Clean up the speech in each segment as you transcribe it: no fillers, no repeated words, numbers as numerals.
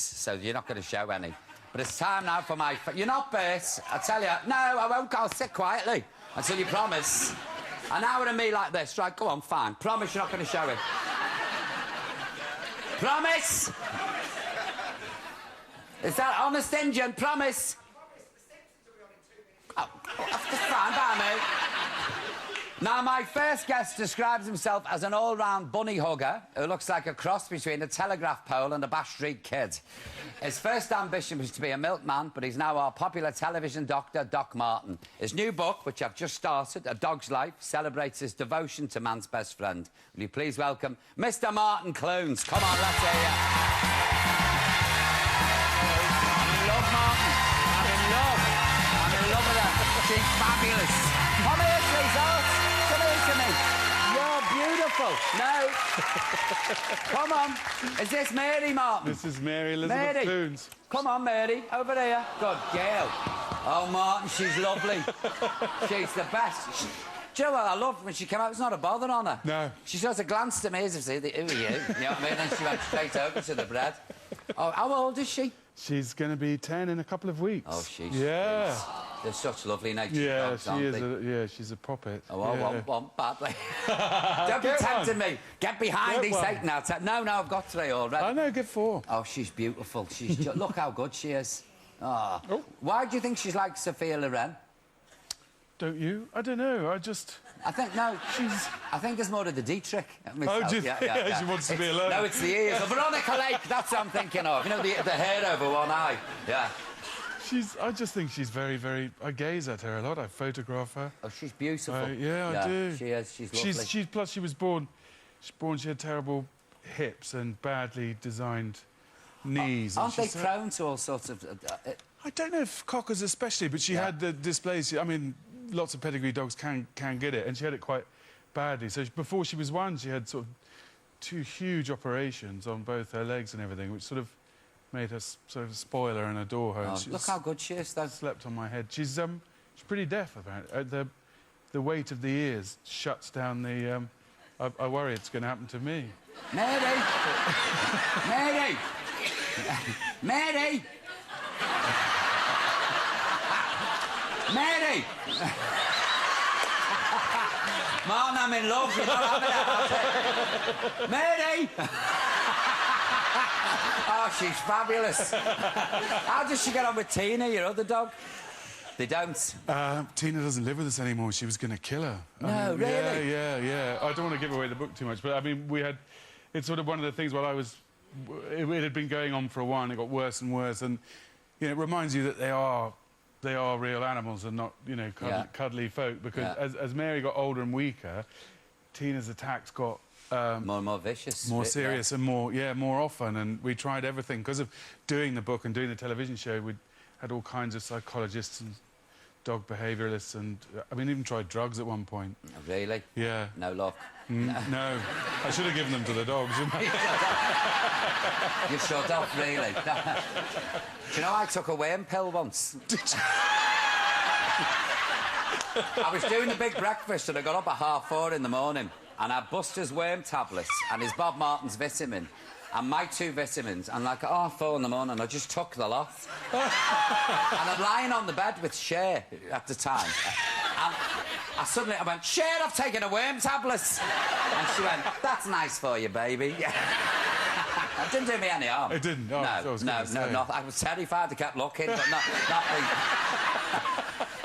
weeks, so you're not going to show any. But it's time now for my... You're not, Bert. I tell you. No, I won't. I'll sit quietly until you promise. An hour of me like this. Right, go on, fine. Promise you're not going to show it. Promise! Is that honest engine? Promise? Oh, that's fine by me. Now, my first guest describes himself as an all-round bunny hugger who looks like a cross between a telegraph pole and a Bash Street Kid. His first ambition was to be a milkman, but he's now our popular television doctor, Doc Martin. His new book, which I've just started, A Dog's Life, celebrates his devotion to man's best friend. Will you please welcome Mr. Martin Clunes? Come on, let's hear you. I'm in love, Martin. I'm in love. I'm in love with her. She's fabulous. Come here, sweetheart. Come here to me. You're beautiful. No. Come on. Is this Mary, Martin? This is Mary Elizabeth Clunes. Come on, Mary. Over here. Good girl. Oh, Martin, she's lovely. She's the best. Do you know what I loved when she came out? It's not a bother on her. No. She sort of glanced at me as if, who are you? You know what I mean? And she went straight over to the bread. Oh, how old is she? She's going to be 10 in a couple of weeks. Oh, she's... Yeah. They're such lovely natured dogs, she aren't is. they? Yeah, she's a poppet. Oh, I want badly. Don't be tempting me. Get behind me, Satan. No, I've got 3 already. I know, get 4. Oh, she's beautiful. She's just... Look how good she is. Oh. Why do you think she's like Sophia Loren? Don't you? I don't know. I think, no, I think there's more to the Dietrich. Oh, do you think? Yeah. She wants to be alone. No, it's the ears. Veronica Lake, that's what I'm thinking of. You know, the hair over one eye. Yeah. I just think she's very, very... I gaze at her a lot. I photograph her. Oh, she's beautiful. Yeah, I do. She is. She's lovely. Plus, she was born... She had terrible hips and badly designed knees. Aren't they prone to all sorts of... I don't know if cockers especially, but she had the dysplasia. I mean, lots of pedigree dogs can get it, and she had it quite badly. So before she was 1, she had sort of 2 huge operations on both her legs and everything, which sort of made her sort of spoil her and adore her. Oh, look how good she is, though. Slept on my head. She's pretty deaf, apparently. The weight of the ears shuts down the... I worry it's going to happen to me. Mary! Mary! Mary! Mary! Martin, I'm in love. You're not having it. Mary! Oh, she's fabulous. How does she get on with Tina, your other dog? They don't. Tina doesn't live with us anymore. She was going to kill her. No, really? Yeah. I don't want to give away the book too much, but, I mean, we had... It's sort of one of the things while I was... It had been going on for a while, and it got worse and worse, and, you know, it reminds you that they are real animals and not, you know, cuddly folk, because as Mary got older and weaker, Tina's attacks got... more and more vicious. More serious and more often, and we tried everything. Because of doing the book and doing the television show, we had all kinds of psychologists and dog behaviouralists, and, I mean, even tried drugs at one point. Oh, really? Yeah. No luck? No. I should have given them to the dogs, shouldn't I? You shut up, really. Do you know I took a worm pill once? Did you? I was doing a big breakfast and I got up at 4:30 in the morning and I had Buster's worm tablets and his Bob Martin's vitamin and my 2 vitamins, and like at 4:30 in the morning I just took the lot. And I'm lying on the bed with Cher at the time. And I went, Cher, I've taken a worm tablet. And she went, that's nice for you, baby. It didn't do me any harm. It didn't? Oh, no. I was terrified. I kept looking, but not me.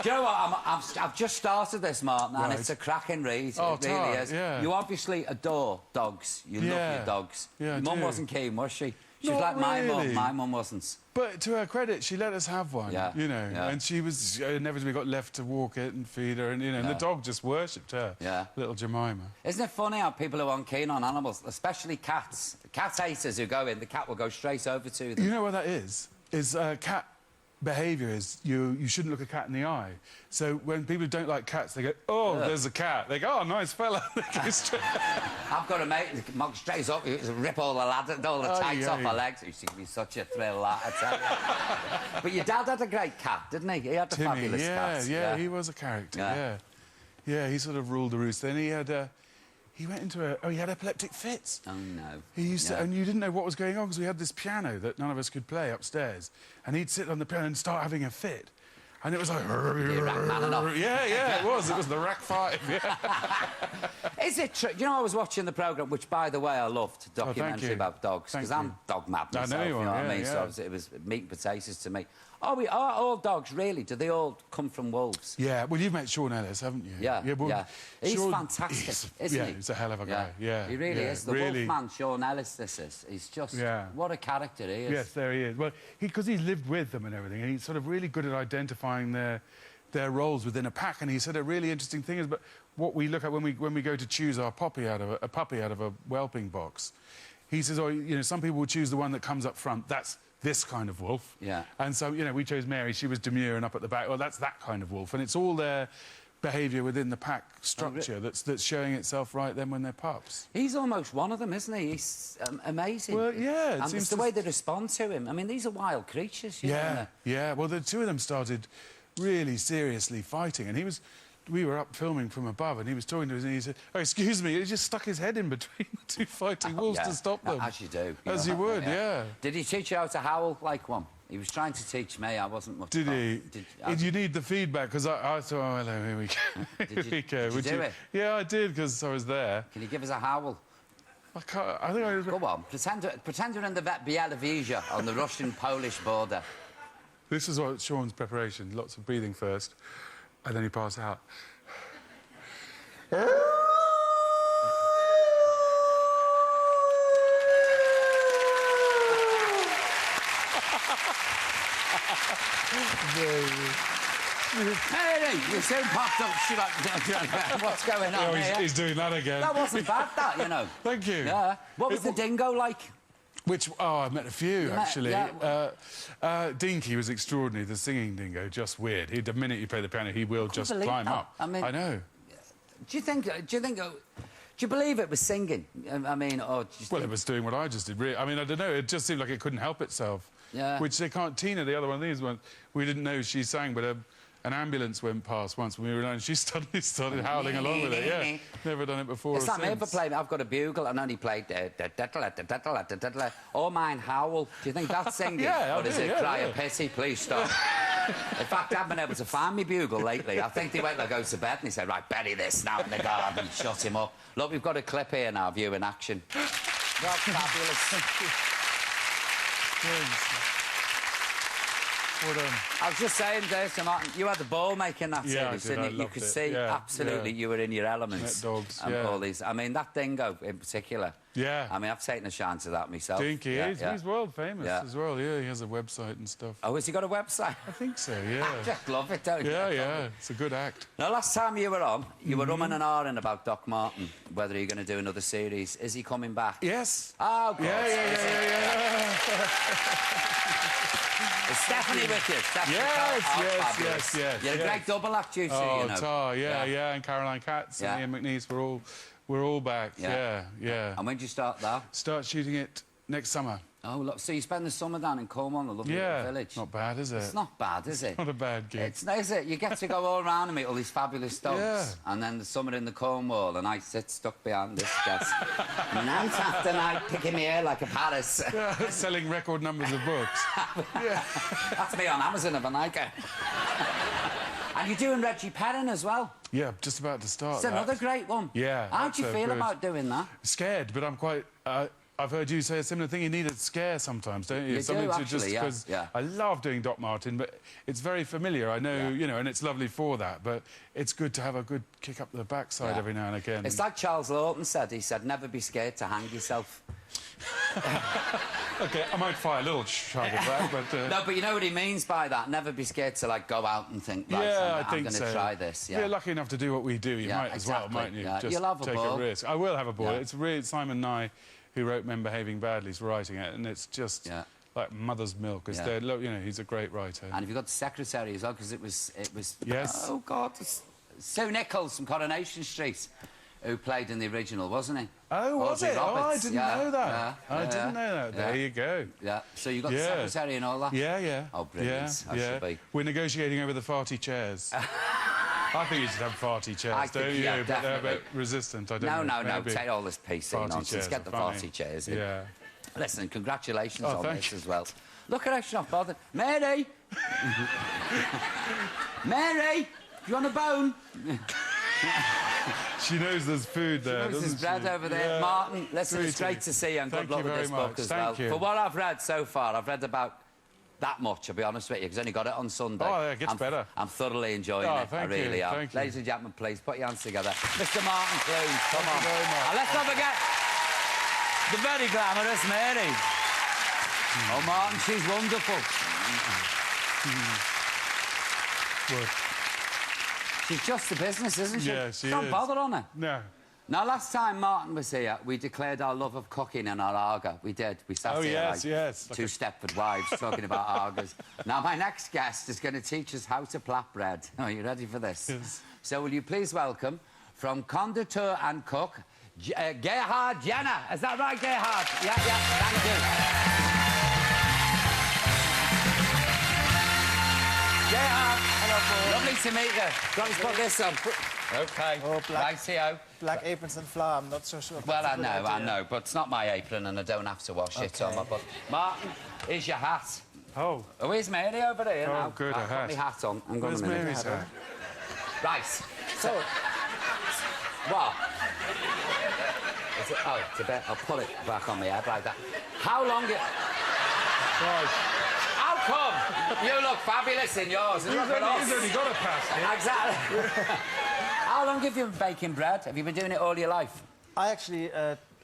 Do you know what? I've just started this, Martin, and it's a cracking read. Oh, it really is. Yeah. You obviously adore dogs. You love your dogs. Yeah, your mum wasn't keen, was she? She was like my mum. My mum wasn't. But to her credit, she let us have one, you know, and she was inevitably got left to walk it and feed her, and, you know, and the dog just worshipped her, little Jemima. Isn't it funny how people who aren't keen on animals, especially cats, cat haters who go in, the cat will go straight over to them. You know what that is? Cat behaviour is you shouldn't look a cat in the eye. So when people don't like cats, they go, oh, there's a cat. They go, oh, nice fella. They go straight. I've got a mate who mugs straight up, rip all the tights off her legs. It used to give me such a thrill, that, I tell you. But your dad had a great cat, didn't he? He had a fabulous cat. Yeah, he was a character, yeah, he sort of ruled the roost. Then he he went into he had epileptic fits. Oh, no. He used to, and you didn't know what was going on because we had this piano that none of us could play upstairs. And he'd sit on the piano and start having a fit. And it was like... Yeah, it was. It was the Rack 5, yeah. Is it true? You know, I was watching the programme, which, by the way, I loved, documentary about dogs, because I'm dog mad myself, I know you know what I mean? Yeah. So it was meat and potatoes to me. Are all dogs, really? Do they all come from wolves? Yeah, well, you've met Sean Ellis, haven't you? Yeah, well, He's fantastic, isn't he? He's a hell of a guy, yeah. He really is. The Wolfman, Sean Ellis, this is. He's just... What a character he is. Yes, there he is. Well, because he's lived with them and everything, and he's sort of really good at identifying their roles within a pack. And he said a really interesting thing is, but what we look at when we go to choose our puppy out of a whelping box, he says, oh, you know, some people will choose the one that comes up front. That's this kind of wolf. Yeah. And so, you know, we chose Mary. She was demure and up at the back. Well, that's that kind of wolf. And it's all their behaviour within the pack structure that's showing itself right then when they're pups. He's almost one of them, isn't he? He's amazing. Well, yeah. And it's the way they respond to him. I mean, these are wild creatures, you know. Yeah. Well, the two of them started really seriously fighting, and we were up filming from above, and he was talking to us, and he said, "Oh, excuse me," he just stuck his head in between the two fighting wolves to stop them. As you do. As you would, yeah. Did he teach you how to howl like one? He was trying to teach me. I wasn't much. Did he? Did you need the feedback? Because I thought, oh, hello, here we go. Did you do it? Yeah, I did, because I was there. Can you give us a howl? I can't. I think I was... Go on. Pretend you're in the Bielorussia on the Russian-Polish border. This is what Sean's preparation. Lots of breathing first, and then you pass out. Hey, you soon popped up. What's going on here? He's doing that again. That wasn't bad, that, you know. Thank you. Yeah. What was the dingo like? I've met a few, actually. Dinky was extraordinary, the singing dingo, just weird. The minute you play the piano, he will just climb up. I mean... I know. Do you believe it was singing? I mean, or... Well, it was doing what I just did, really. I mean, I don't know, it just seemed like it couldn't help itself. Yeah. Which they can't... Tina, the other one of these ones, we didn't know she sang, but an ambulance went past once when we were alone, and she suddenly started howling along with it, yeah. Never done it before. It's like me ever played... I've got a bugle and only played... Or mine howl. Do you think that's singing? Yeah, or is it cry a pity, please stop? In fact, I haven't been able to find my bugle lately. I think they went to go to bed and he said, right, bury this now in the garden, shut him up. Look, we've got a clip here now of you in action. That's fabulous. I was just saying, Dave, you had the ball making that series, didn't you? You could see absolutely you were in your elements. Dogs, all these. I mean, that dingo in particular. Yeah. I mean, I've taken a chance of that myself. Dinky, he's world famous as well. Yeah, he has a website and stuff. Oh, has he got a website? I think so, yeah. I just love it, don't you? Yeah, it's a good act. Now, last time you were on, you were umming and ahhing about Doc Martin, whether you're going to do another series. Is he coming back? Yes. Oh, God. Yeah. Is Stephanie with you? Yes. You had a great double act, you see, you know. Tar, and Caroline Katz and Ian McNeice we're all back. Yeah. And when did you start that? Start shooting it next summer. Oh, look, so you spend the summer down in Cornwall, the lovely little village. Not bad, is it? It's not bad, is it? Not a bad gig. Is it? You get to go all around and meet all these fabulous dogs. And then the summer in the Cornwall, and I sit stuck behind this desk. Night after night, picking me hair like a Paris. Selling record numbers of books. That's me on Amazon of a night. And you're doing Reggie Perrin as well. Yeah, just about to start. It's another great one. Yeah. How do you feel about doing that? Scared, but I'm quite... I've heard you say a similar thing. You need a scare sometimes, don't you? You Something do, to actually, just I love doing Doc Martin, but it's very familiar. I know, you know, and it's lovely for that. But it's good to have a good kick up the backside every now and again. It's like Charles Lawton said. He said, "Never be scared to hang yourself." OK, I might fire a little shrug at that, but... No, but you know what he means by that? Never be scared to, like, go out and think, right, I'm going to try this. If you're lucky enough to do what we do, you might as well, mightn't you? Just you'll have a take ball. a risk. I will have a ball. It's really Simon and I, who wrote Men Behaving Badly, is writing it, and it's just like mother's milk. You know, he's a great writer. And you've got the secretary as well, because it was... Yes. Oh, God. Sue Nichols from Coronation Street, who played in the original, wasn't he? Oh, was it? Oh, I didn't know that. I didn't know that. There you go. Yeah. So you got the secretary and all that? Yeah. Oh, brilliant. I should be. We're negotiating over the farty chairs. I think you should have farty chairs, don't you? yeah, But they're a definitely. bit resistant, I don't know. No, Maybe. take all this PC Farty nonsense. chairs Get are the funny. farty chairs in. Yeah. Listen, congratulations on thank this you. as well. Look at her, she's not bothered. Mary! Mary! You want a bone? She knows there's food there, There's doesn't bread she? over there. Yeah. Martin, listen, it's Sweetie. great to see you, and Thank good luck you with this very book much. as Thank well. you. For what I've read so far, I've read about that much, I'll be honest with you, because I only got it on Sunday. Oh, yeah, it gets better. I'm thoroughly enjoying Oh, it. I thank really you, am. thank you. Ladies and gentlemen, please put your hands together. Mr. Martin Clunes, come on. you very much. And let's not forget the very glamorous Mary. Oh, Martin, she's wonderful. Well, She's just the business, isn't she? Yeah, she Don't is. bother on her. no. Now, last time Martin was here, we declared our love of cooking in our Arga. We did. We sat Oh, here yes, like yes. two Stepford wives talking about Argas. Now, my next guest is going to teach us how to plait bread. Are you ready for this? Yes. So will you please welcome, from conductor and cook, Gerhard Jenner. Is that right, Gerhard? Yeah, thank you. Gerhard, hello, Paul. Lovely to meet you. Got to put this on. OK. Oh, black- Rightio. Black aprons and flour, I'm not so sure. Well, that's I a good know, idea. but it's not my apron and I don't have to wash it on Okay. my butt. Martin, here's your hat. Oh, Oh, here's Mary over here now. good, a I've hat. got my hat on. I'm going where's a minute. Mary's hat? Right. So, What? Is it, oh, it's a bit... I'll pull it back on my head like that. How long... Right. How come? You look fabulous in yours. And look at us. He's only got a pass. Exactly. How long have you been baking bread? Have you been doing it all your life? I actually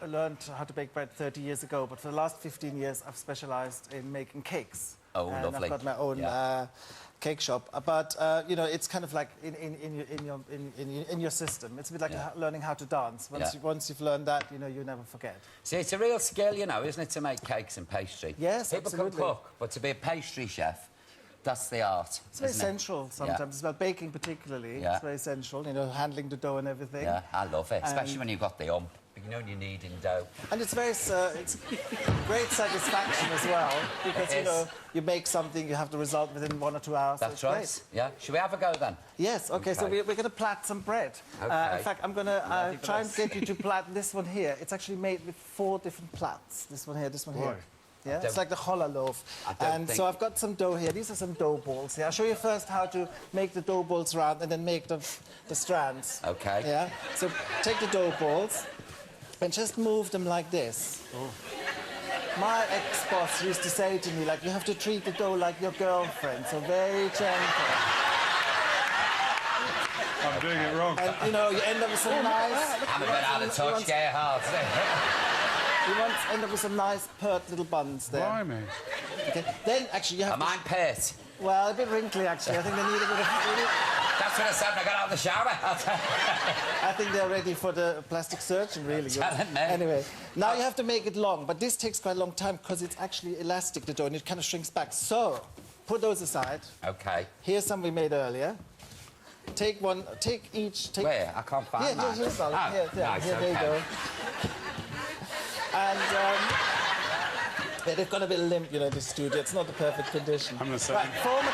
learned how to bake bread 30 years ago, but for the last 15 years, I've specialized in making cakes. Oh, and lovely. I've got my own cake shop. But, you know, it's kind of like in your system. It's a bit like learning how to dance. Once you've learned that, you know, you never forget. See, it's a real skill, you know, isn't it, to make cakes and pastry? Yes, People absolutely. can cook, but to be a pastry chef, that's the art. It's very isn't it? essential sometimes, as well, baking particularly. Yeah. It's very essential, you know, handling the dough and everything. Yeah, I love it, especially when you've got the ump. You know you need in dough. And it's very, it's great satisfaction as well, because, It you know, is. you make something, you have the result within 1 or 2 hours. so That's it's right. great. Yeah. Should we have a go then? Yes, OK, so Okay. we're going to plait some bread. Okay. In fact, I'm going to Ready for try and this? get you to plait this one here. It's actually made with 4 different plaits. This one here, this one here. Right. Yeah, don't- it's like the challah loaf. I don't And think- so I've got some dough here. These are some dough balls here. I'll show you first how to make the dough balls round and then make the strands. Okay. Yeah, so take the dough balls and just move them like this. My ex-boss used to say to me, like, you have to treat the dough like your girlfriend, so very gentle. I'm doing it wrong. And, you know, you end up with some nice... I'm a bit out of touch, Gerhard. You want to end up with some nice, pert little buns there. Blimey. Okay. Then, actually, you have Am mine pert? Well, a bit wrinkly, actually. I think they need a bit of... That's what I said when I got out of the shower. I think they're ready for the plastic surgeon, really. Telling me. Anyway, now you have to make it long, but this takes quite a long time because it's actually elastic, the dough, and it kind of shrinks back. So, put those aside. OK. Here's some we made earlier. Take one, take each... Where? I can't find mine. Here's one. Oh, Here, nice, here, there you okay. go. And, yeah, they've got a bit limp, you know, the studio. It's not the perfect condition. I'm the same. Right, form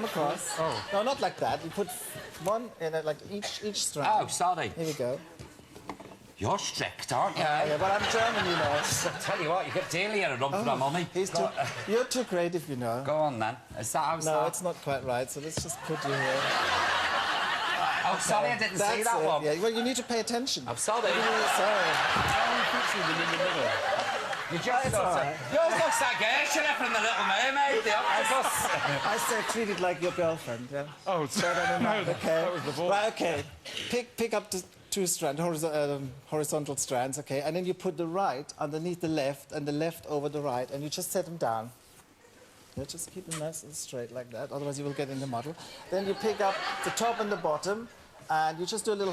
across. Oh. No, not like that. You put one in it, like each strand. Oh, sorry. Here we go. You're strict, aren't you? Yeah, but I'm German, you know. I tell you what, you get daily a run for my money. You're too creative, you know. Go on, then. Is that how's No, that? it's not quite right, so let's just put you here. Oh, sorry, I didn't see That's that it. one. Yeah, well, you need to pay attention. I'm sorry. Sorry. You just It's got all to... right. Yours looks like Ursula from The Little Mermaid, the octopus. I said treat it like your girlfriend, yeah? Oh, it's... No, that, okay. that was the ball. Right, okay. Pick up the 2 horizontal strands, okay? And then you put the right underneath the left and the left over the right, and you just set them down. Yeah, just keep them nice and straight like that, otherwise you will get in the muddle. Then you pick up the top and the bottom, and you just do a little